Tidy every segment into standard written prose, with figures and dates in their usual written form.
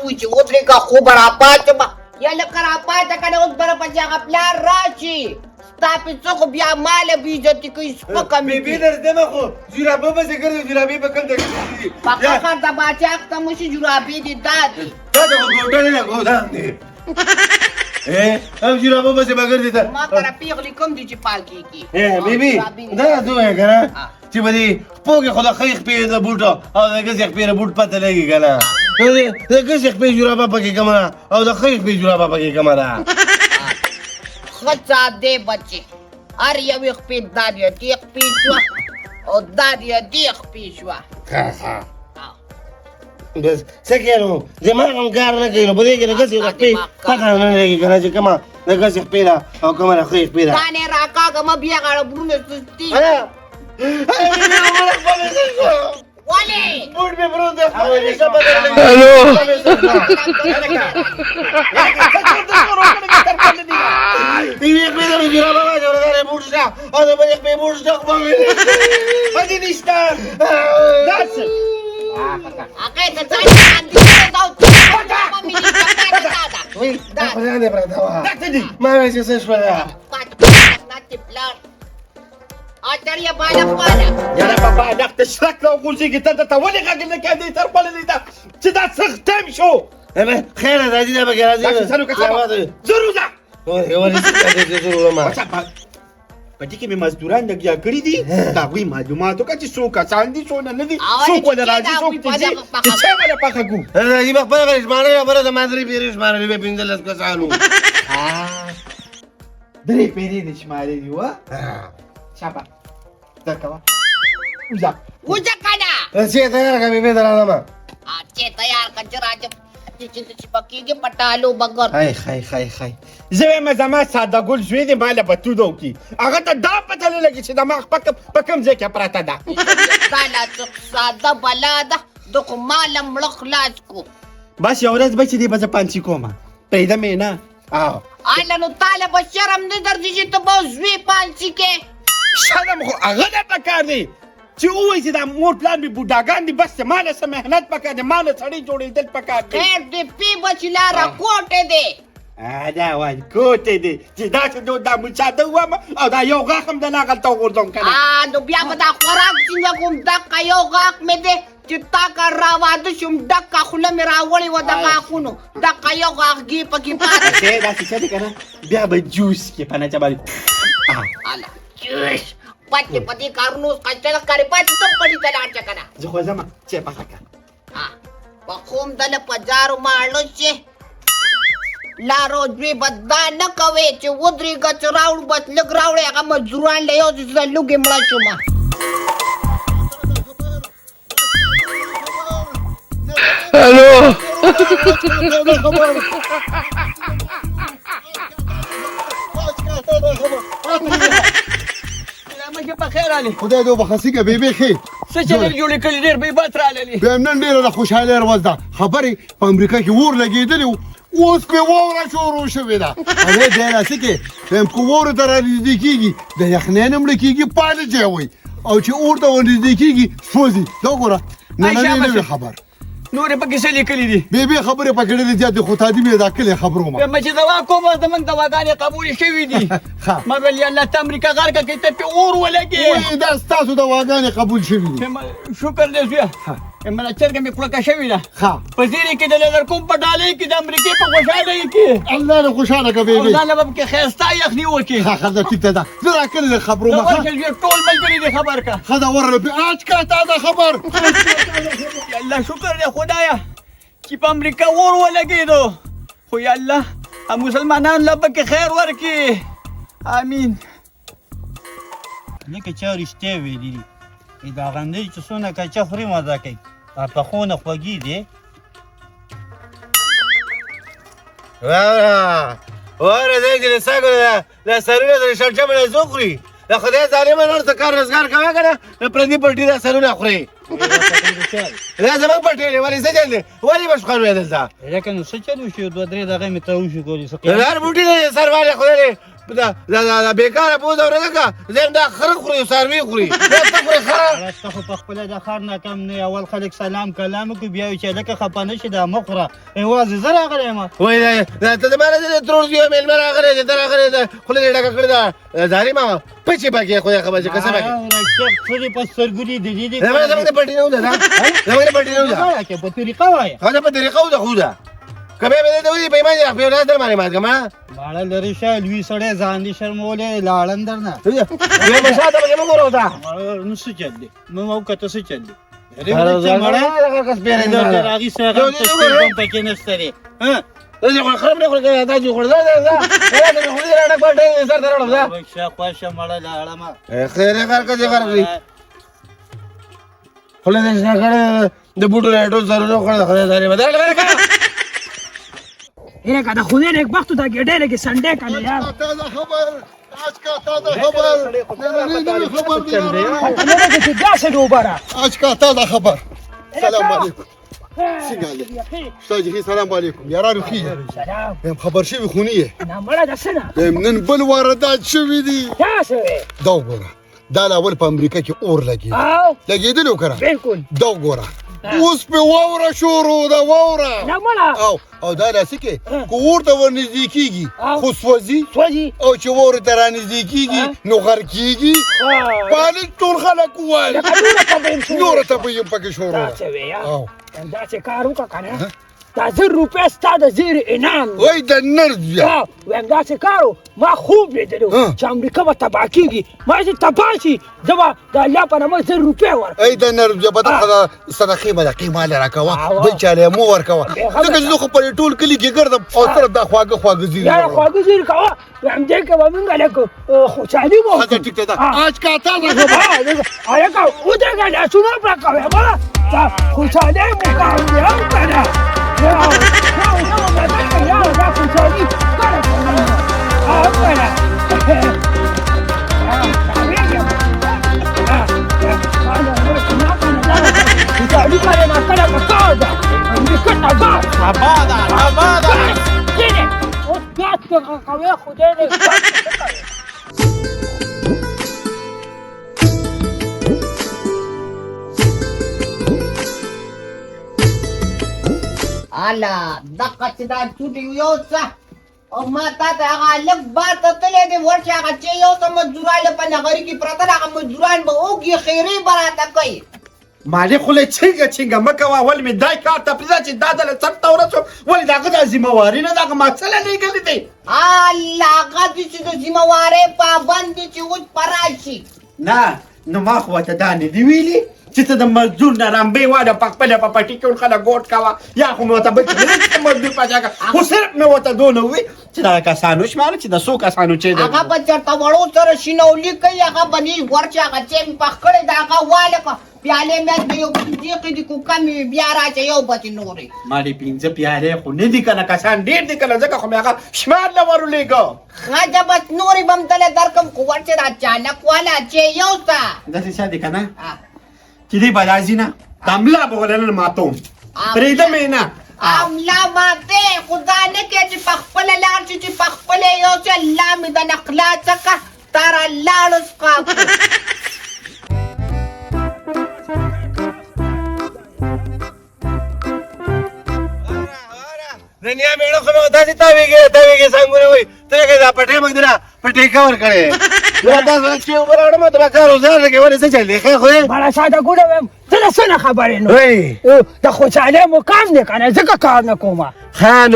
وشي ودرېږه خوبه راپاڅېمه یا لکه راپاڅه که نه اوس به راپسې هغه پلار راشي ستا پې څه خو بیا ماله بېعزتي کوي سپکه مې بیبي درځمه خو جورابه پسې ګرځې جورابې به کوم ځای کې دي پکه ښار د باچا اخته مو شي جورابې دي دا دي دا د ګوټنې نه ګودام دی هم جورابه پسې به ګرځې ته ما کره پیغلې کوم دي چې پاکېږي بیبي دا څه وایې که نه چې به دې پوه کې خو د ښۍ خپې د بوټو او د ګزې خپې د بوټ پته لګي که نه د ګزې خپې جورابه پکې کمه ده او د ښۍ خپې جورابه پکې کمه ده ښه ساده بچې هر یوې خپې دا د دې خپې شوه او دا د دې خپې شوه بس څه کوې نو دماغ هم کار نه کوي نو په دې کې د ګزې خپې پته نه لګي که نه چې کومه د ګزې خپې ده او کومه د ښۍ خپې ده دانې راکاږه مه بیا غاړه برونه سستي ولې بوټ مې برون دی یوې خپې ته مې جورابه واچوله دا د بوټ شته او د بلې خپې بوټ شته خو به مې پدې نشته داسې هغې ته ځان باندې دا مې دا خو ځان دې پرته وه ما ویل چې څه شوله ناتې پلار اتریا بالا بالا یاره بابا نقد شرک راغورځېږي ته درته ولې غږ نه کوې تر بللې ده چې دا سخت ټایم شو خیر ده راځي دا پکې راځي زر وځه ولې څه زه وړم په دې کې مې مزدوران لګیا کړي دي د هغوی معلومات وکړه چې څو کسان دي څونه نه دي څوک ولې راځي څوک ته ځي چې چای ولې پخه کړو راځي به خپله غلې شمارلې خبره د ما درې پیرې شمارلې به 15 کسان وو درې پیرې دې شمارلې وه شابه دا کوه وځه وځه کنه چې تیار کړه بېبې ته راځمه چې تیار کړه چې راځم چې پکېږي پټالو بګر خی زه وایم زما ساده ګل زوی دی ما له به توده وکړي هغه ته دا پته نه لګي چې دماغ په کوم ځای کې پرته ده دا لا څوک ساده بلا ده د خو ماله مړه خلاص کو بس یو ورځ به چې دی به زه پانسي کومه پرېږده مې نه هله نو تاله به شرم نه درځي چې ته به زوی پانسي کې شرم خو هغه نه پکار دی چې ووایي چې دا مور پلان مې بوډاګان دي بس ما له څه محنت پکار دی ما له سړی جوړېدل پکار دی خیر دې پی بچي لاره کوټې دی دا وایي کوټې دی چې داسې دا مچاده ووم او دا یو غاښ هم د ناغلته وغورځوم که نه نو بیا به دا خوراک څنګه کوم دقه یو غاښ مې دی چې تا که راواده شوم ډکه خوله مې راوړې وه د غاښونو دقه یو غاښګي پکې پاتې داسې څه دی که نه بیا به جوس کې په نچه باندې هله جوس پاتې په دې کارونو اوس قچه نه ښکاري پاتې ته پټي ته لاړ شه که نه زه خو ځمه چای پخه کړه په کوم دله په جارو ماړه چې لارو دوی به دا نه کوې چې ودرېږه چې راوړو بس لږ راوړې هغه مزدوران له یو ځای لوږې مړه شومه الو خدای دې وبخښي که بېبې ښې څه چلې جوړې کړي ډېر بېبات راللې بیا نن ډېره د خوشحالۍ ورځ ده خبرې په امریکا کې اور لګېدلې و اوس پرې واوره شروع شوې ده هغې دی داسې کې که واورو ته را نږدې کېږي د یخنۍ نه مړه کېږي پالجی وایي او چې اور ته ورنږدې کېږي سوځي دا وګوره نننۍ نوې خبر نورې پکې څه لیکلي دي بېبې خبرې پکې ډېرې زیاتې خو تا دې مې دا کلي خبرو ما ما چې دوا کوم زموږ دواګانې قبولې شوي دي ما ویل یا الله ته امریکا غار که کې ته پې اور ولګې وایي دا ستاسو دواګانې قبول شوي دي شکر دی زویه مله چرګه مې کړکه شوې ده په زیرې کې د لرکوم په ډالۍ کې د امریکې په خوشحالۍ کې الله دې خوشحاله کړه بېبې الله به پکې ښایسته یخني وکړي ښه ده ټیک ده زه دا کلي خبرو ما ورشه زویه ټول ملګري دې خبر کړه ښه ده ورله آج کا تا دا خبر الله شکر دی خدایه چې په امریکا اور ولګېدو خو یا الله مسلمانانو له پکې خیر ورکړي امین لکه چا رښتیا ویلي دي دا غندۍ چې څونه کچه خوري مزه کوي پخونه خوږي دي واره دی چې د سږو د سرونه د شړچمه نه څوک خوري د خدای ظالمه نور څه کار روزګار کوه که نه د پردي پټي دا سرونه خوري دا زموږ پټی دی ولې څه چل دی ولې به شخړ وې دلته لکه نو څه چل وشي دوه درې دغه مې ته وشي ګورې څه هر بوټي دی سر والې خدای دی دا بیکاره پوز اورېده که زه دا خره خوري څاروي خوري دا ته خورې خره ته خو په خپله د ښار نه کم نه یې. اول خلک سلام کلام وکړي بیا وایي چې هلکه خفه نه شي دا مه خوره. یوازې زه راغلی یم. وایي دا ته زما نه د ترور زوی مېلمه راغلی دی ته راغلی ده خوله دې ډکه کړې ده ظالمه پچې پکې خدای خبر چې قسم پکې څه دې په سترګو دي د دې زموږ د پټي نه وده دا زموږ د پټي نه وده کې په طریقه وایه. خو دا په طریقه وده خو ده که بیا مې درته وایي په ایمان دې خپل لاس در باندې مات کړم باړه لرې شه لوی سړی ځان دې شرمولی لاړم در نه. بیا به شاته پکې مه ګوره اوسه نو څه چل دی نو وکته څه چل دی پکې نشته دی خراب نه خوري دا چې خوري دا خوري راډک باندې سر درړم دا خوښه مړه لاړم. خیره کار کوي کار کوي خله دې څنګه د بوټو راټو سره خوري خدای داري بدل کړه इन्हें कहा खुदे ने एक वक्त था गेडे ने कि संडे का नहीं यार ताजा खबर आज का ताजा खबर नई खबर मेरे के क्या से दोबारा आज का ताजा खबर सलाम वालेकुम استاذ السلام عليكم يا رارخي سلام يا خبر شوي خونيه انا مرة دسنا من بل واردات شوي دي क्या سوي دوغورا دا الاول په امریکا کې اور لګي او لګیدل وکړه بالکل دوغورا اوس په واوره شروع دا واوره انا مرة او دا لاسکه کوور ته ورنږدې کیږي خو سوځي سوځي او چې وره ته رانږدې کیږي نو غر کیږي پالي ټول خلک وایي نور ته به یې پکې شروع क्या سوي यार دا چې کار وکړه کنه دا 1000 روپے ستاسو زیر انعام وای د نرد بیا ویم دا چې کارو ما خوب لیدلو چې امریکا به تباه کېږي ما چې تباه شي زه به د الله په نامه 1000 روپے ورکړم ای د نرد بیا به دغه صدقې مدقې مال راکوه بل چاله یې مو ورکوه ځکه چې زه خو په ټول کلي کې ګرځم او طرف دا خواږه زیر یاره خواږه زیر کوه ویم دې کې به موږ لکه خوشحالي به اچھا ټیک ده آج کا تازه خبر هلکه ودرېږه لاسونه پړه کوې بله دا خوشحالي مقام دی هم که نه الا دقه چې دا چوټي یو څه او ما تا ته هغه لږ بار ته تللی دی ورشه هغه چې یو څه مزدوران په نغري کې پرته ده هغه مزدوران به اوږې خیرې به راته کوي مالې خو له چینګه مه کوه ولې مې دا کار ته پرېږده چې دا دله څټ ته ورسوم ولې د هغه دا ذمهواري نه ده هغه ما څه له لېږلي دی الله هغه دې چې د ذمهوارۍ پابند دي چې اوس په راشي نه نو ما خو ورته دا نه دي ویلي چې ته د مزدور نه رمبې واده په خپله په پټي کې خلک ګوټ کوه یا خو مې ورته بل چې مزدور پاچا که خو صرف مې ورته دونه ووي چې دغه کسانو شماره چې د څو کسانو چې هغه به چېرته وړو سره شینولي کوي هغه به نې ورچې هغه چې مې پخ کړی د هغه واله که پیالې مې د یو دیقې دي کو کمې وي بیا راچې یو بچې نورې ما دې 5 پیالې خو نه دي که نه کسان ډېر دي که نه ځکه خو مې هغه شمار نه ورولېږه ښه بس نورې به م تله درکړم خو ورچې را چالک واله چې یو څه داسې څه دي که نه چې دی به راځي نه د املا به ولې نن ماتوم پرېږده مې نه املا ماته خدا نه کې چې په خپله لاړ شي چې په خپله یو څه الله مې د نقلا څخه تاره لاړو څخه دنیا میړه خو نو داسې تاویږي څنګه وي ته کې دا پټې مګ دینا پټې کور کړې دا تاسو چې وراړم ته به کار وزار کې ولې څه چل دی خو بڑا ساده ګوډه ویم ته د څه نه خبرې نو وای د خوشحالۍ مقام دی که نه ځکه کار نه کومه خان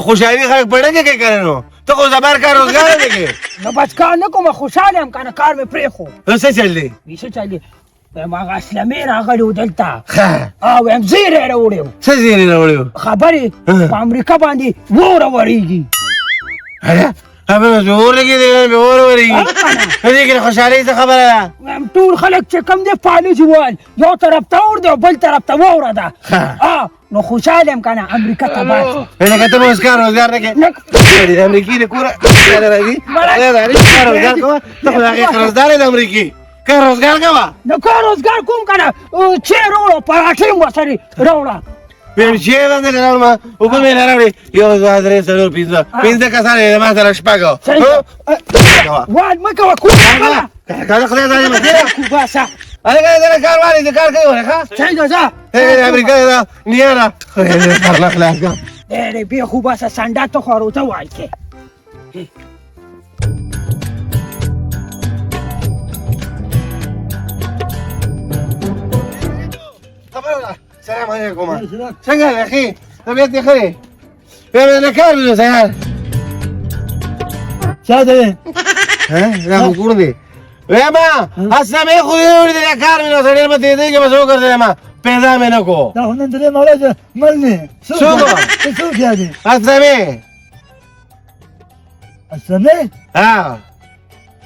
خوشحالي خلک پړه کې کوي نو ته خو زبر کار روزګار نه کې نو بس کار نه کومه خوشحاله یم که نه کار مې پرېښو څه چل دی څه چل دی ویم هغه اسلمې راغلي وو دلته ویم زیر یې راوړی وو څه زیرې راوړی وو خبرې په امریکا باندې وره ورېږي اور لګېدی اور ورېږي دې کې خوشحالۍ څه خبره ده ویم ټول خلک چې کم دی فالج وویل یو طرف ته اور دی او بل طرف ته واوره ده نو خوشحاله یم که نه امریکا ته باد لکه ته به اوس کار روزګار نه کوې د امریکې د کوره راځي کار روزګار کوه ته خو د هغې قرضدار یې د امریکې کار روزګار کوه نو کار روزګار کوم که نه چې راوړه پراټې هم ورسرې راوړه شی باندې راوړم او په مې راوړې یو دوه درې څلور پنځه کسان یې ما سره شپږ واد مکه وکړه کله خدای دې مې کو باسا هغه دې کار واري دې کار کوي ورخه څنګه ځه امریکا دا نیاره خلاص خلاص ډېرې بې خو باسه سنډا ته خو ورته وایي کې السلام عليكم شنو يا اخي طبيعتي خير انا كامل سيار شاده ها لا مقولني يا ما اسمع خذي ولدي يا كارمن وسنين ما تيجي بس هو كده ما پیدا میں نہ کو دا هنن درې مولا ملني سوق سوق يعني اسمع اسمع ها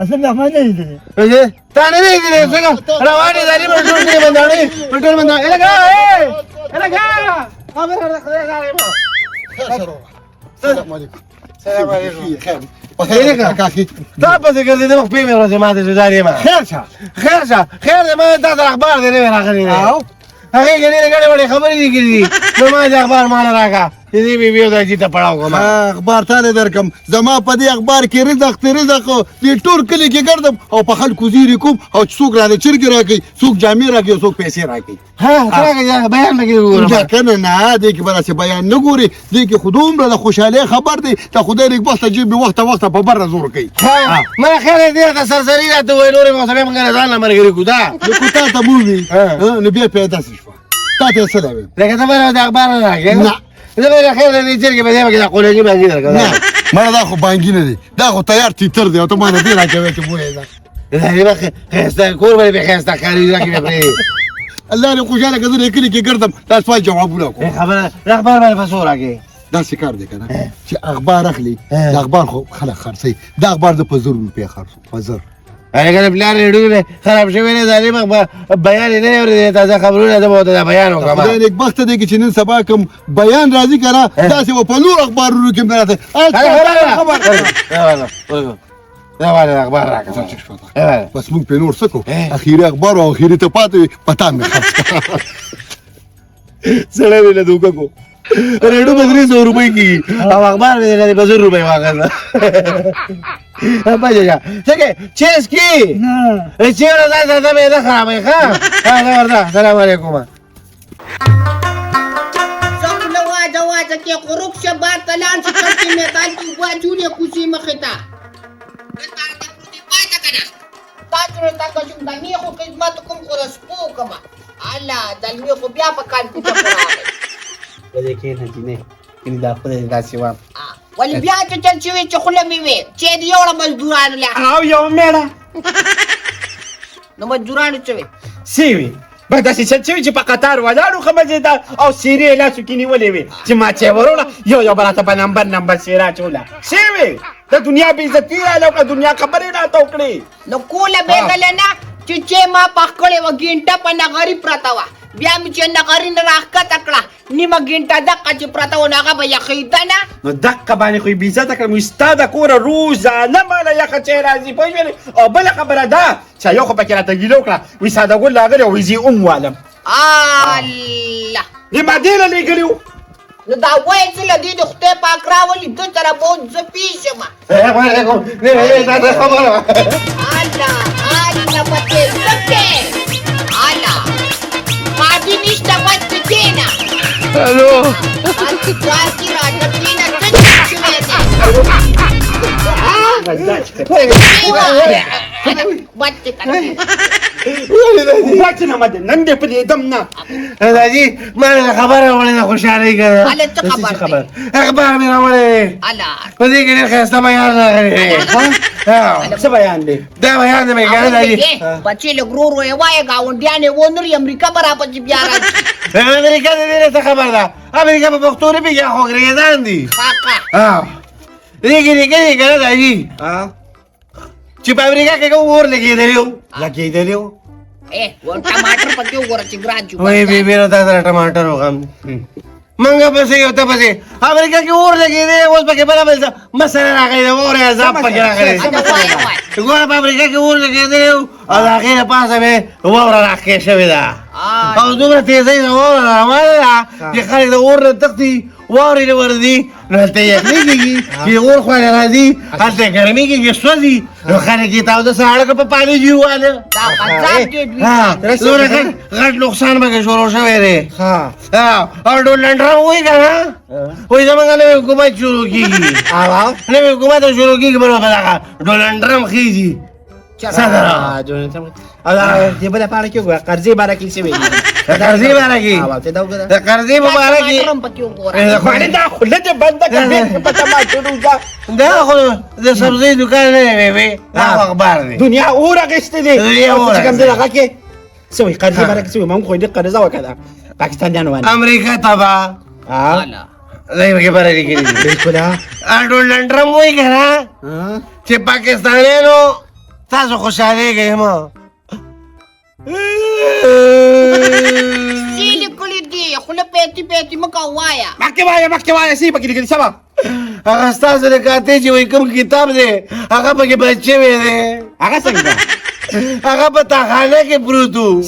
اسمع ما نه ايه تاني دي رواني داري مشهور دي بنداني مشهور بنداني الگا خبر خدای داري ما السلام عليكم السلام عليكم خير خيرك كاكي طب بس كده ده مخبي من راسي ما ادري داري ما خير ما انت الاخبار دي ولا خليني هغه غني غني وړي خبرې دي کړې نو ما د اخبار مال راکا دې بي بي دا چې ته پړاو کوم اخبار تاله درکم زما په دې اخبار کې رزق دې ټول کلی کې ګرځم او په خلکو زیری کوم او څوک را دې چرګ راکې څوک جامې راکې څوک پیسې راکې ها څنګه بیان لګي دا کنه نه دې کې براسه بیان نه ګوري دې کې خودوم را خوشاله خبر دی ته خدای دې بس جيب وخت په بر زور کوي ها ما خیر دې د سرسری راته وای نور مو سمې موږ ځان مرګري کو دا نو کو تا مووي نو بیا پیدا شو تا ته څه دی لکه ته به د اخبار راکې نه زه به خیر دې چرګ به دې کې قولې باندې درکړم نه ما دا خو بانګی نه دی دا خو تیار تیتر دی او ته ما نه دی راکوي ته وای دا دې به خسته کور به خسته کاری راکې به الله دې خوشاله کړي کلی کې ګرځم دا سوال جوابونه کو خبره اخبار باندې فسور راکې دا څه کار دی کنه چې اخبار اخلي دا اخبار خو خلک خرڅي دا اخبار د په 100 روپیا خرڅو په 1000 اگر بلار ریډیو خراب شوی نه ظالم بیان نه اوري تازه خبرونه ده بوته بیان وکړه خدای دې وخت دې چې نن سبا کوم بیان راځي کنه دا څه په نور اخبارونو کې مراته دا ولا اخبار راکړه بس مونږ په نور سکو اخیری اخبار او اخیری ته پاتې پتا مې سره ویل دوکا کو ریډیو به 300 روپۍ کی او اخبار به 200 روپۍ واغله بجا څنګه چیس کی نه چیرې دا ته مې ده خرابې ښه ورته سلام علیکم څنګه واجه کې قروق شبات تلان چې کټي مې تان کی واجونه کوشي مختا تاسو ته کوم د میخو خدمت کوم خرسپو کما الله د میخو بیا په کال کې پراغی دې کې نه دي نه دا خو دې داسې و ولی بیا چې چل شوی چې خله مې وي چې دی یو مزدوران له او یو میړه نو مزدوران چې وي سیوی به داسې چې چې په قطار ولاړو خمجې دا او سیرې لاسو کې نیولې وي چې ما چې وروړه یو براته په نمبر سیرا چولا سیوی د دنیا بې عزتي رااله او دنیا خبرې راته وکړې نو کوله به نه چې ما پخکړې و ګینټه په نغری پرتا و بیا مې چې نغری نه راخکته کړه نیمه ګینټه دقه چې پرتا و هغه به یخیده نه نو دقه باندې خو یې بې عزته کړم ستا د کوره روزانه ماله یخه چای راځي پوه شولې او بله خبره ده چې یو خو پکې راته ګیله وکړه وایي ساده ګل راغلی او وایي زه والم الله دې ما دې له لېږلي وو نو دا وایي چې له دې د خدای پاک راولي ده سره بہت زه پیژم السلام علیکم نه دا خبره الله بچې سکه الله ماډي نشته بچې کېنه الو انت پارکی راځه کېنه څه شوی دی بچې کړه بچ نه مده نن دې په دې دم نه دادی ما خبره وړه خوشاله کړه الله څه خبر اخبار مې راوړې الله په دې کې ډېر ښایسته بیان راغلی څه بیان دی دا بیان مې کړی دادی بچې له ګرورو یې وایه ګاونډیانې ونري امریکا به راپسې بیا راځي امریکا د دې څه خبر ده امریکا په پښتو نه پوهېږي خو انګریزان دي ریګي کنه دادی چې په امریکا کې کوم اور لګېدلی وو ټماټر پکې وګوره چې ګران شو وای بی بی نو تاسو ټماټر وغم منګه پسې یو ته پسې امریکا کې اور لګې دی اوس پکې بله بل مسله راغلی د اور عذاب پکې راغلی ګوره په امریکا کې اور لګې دی او د هغې د پاسه مې واوره راښکې شوې ده او دومره تیزۍ د واوره روانه ده چې خلک د اور نه تښتي واورې نه ورځي نو هلته یخني کېږي چې د اور خواله راځي هلته ګرمي کېږي سوځي نو خلک یې تاوده ساړه که په پالي جي وواله دومره غټ نقصان پکې شروع شوی دی او ډونالډ ټرمپ وایي که نه وایي زموږ نوی حکومت شروع کېږي نوی حکومت شروع کېږي بل په دغه ډونالډ ټرمپ خېږي صدره او دې بله پاڼه کې وګوره قرضې باره کې څه ویلي د قرضې باره کې ته دا وګوره د قرضې په باره کې خوړې دا خوله دې بنده کړه بېرته په تما شروع ده دا خو د سبزۍ دوکان نه دی وی دا خو اخبار دی دنیا اور اخیستې دي دنیا اور چې کوم دې هغه کې څه وایي قرضې باره کې څه وایي موږ خو دې قرضه وکړه پاکستانیانو باندې امریکا تبا دای په کې باره لیکلي دي بالکل ډونالډ ټرمپ وایي که نه چې پاکستانیانو تاسو خوشحالېږئ ما سی لیکلي دي خوله پیتي پیتي مه کوه وایه مخکې وایه سی پکې لیکلي سبا هغه ستاسو د کاتې چې وایي کوم کتاب دی هغه پکې بند شوی دی هغه څنګه هغه په تاخانه کې پروت و